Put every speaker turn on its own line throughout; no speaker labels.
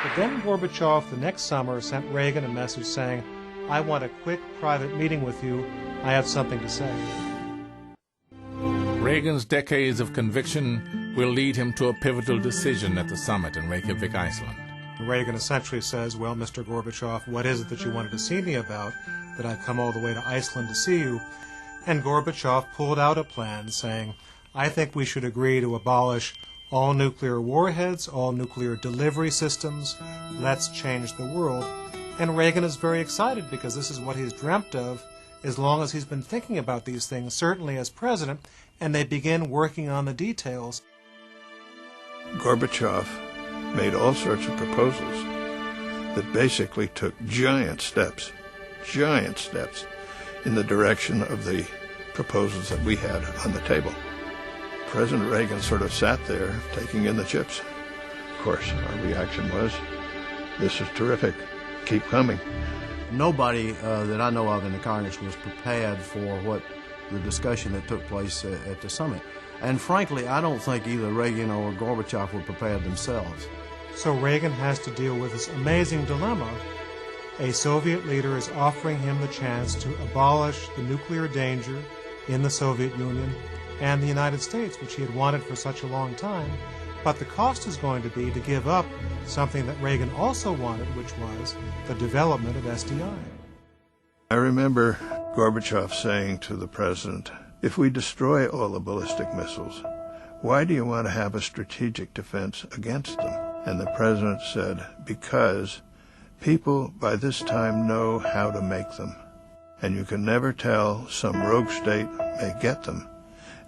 But then Gorbachev the next summer sent Reagan a message saying, "I want a quick private meeting with you. I have something to say."
Reagan's decades of conviction will lead him to a pivotal decision at the summit in Reykjavik, Iceland.
Reagan essentially says, "Well, Mr. Gorbachev, what is it that you wanted to see me about, that I've come all the way to Iceland to see you?" And Gorbachev pulled out a plan saying, "I think we should agree to abolish all nuclear warheads, all nuclear delivery systems. Let's change the world." And Reagan is very excited because this is what he's dreamt of as long as he's been thinking about these things, certainly as president, and they begin working on the details.
Gorbachev made all sorts of proposals that basically took giant steps in the direction of the proposals that we had on the table. President Reagan sort of sat there taking in the chips. Of course, our reaction was, "This is terrific. Keep coming."
Nobody that I know of in the Congress was prepared for what the discussion that took place at the summit. And frankly, I don't think either Reagan or Gorbachev were prepared themselves.
So Reagan has to deal with this amazing dilemma. A Soviet leader is offering him the chance to abolish the nuclear danger in the Soviet Union and the United States, which he had wanted for such a long time. But the cost is going to be to give up something that Reagan also wanted, which was the development of SDI.
I remember Gorbachev saying to the president, "If we destroy all the ballistic missiles, why do you want to have a strategic defense against them?" And the president said, "Because people by this time know how to make them, and you can never tell, some rogue state may get them,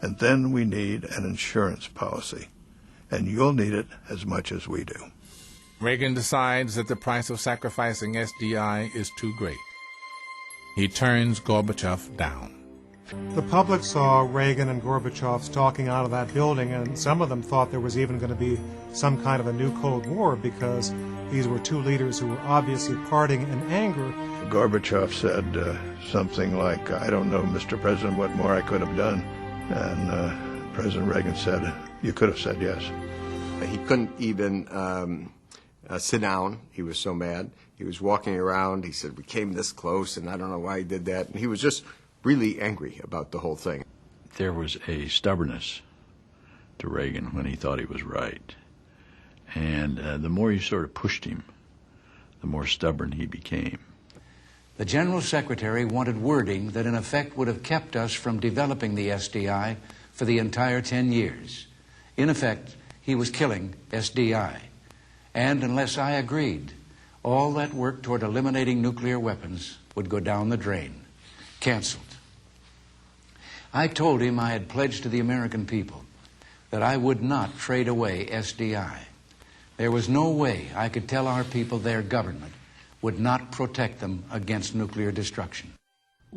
and then we need an insurance policy, and you'll need it as much as we do."
Reagan decides that the price of sacrificing SDI is too great. He turns Gorbachev down.
The public saw Reagan and Gorbachev stalking out of that building, and some of them thought there was even going to be some kind of a new Cold War because these were two leaders who were obviously parting in anger.
Gorbachev said something like, "I don't know, Mr. President, what more I could have done." And President Reagan said, "You could have said yes."
He couldn't even sit down. He was so mad. He was walking around. He said, "We came this close, and I don't know why he did that." And he was just really angry about the whole thing.
There was a stubbornness to Reagan when he thought he was right. And the more you sort of pushed him, the more stubborn he became.
The General Secretary wanted wording that in effect would have kept us from developing the SDI for the entire 10 years. In effect, he was killing SDI. And unless I agreed, all that work toward eliminating nuclear weapons would go down the drain. Canceled. I told him I had pledged to the American people that I would not trade away SDI. There was no way I could tell our people their government would not protect them against nuclear destruction.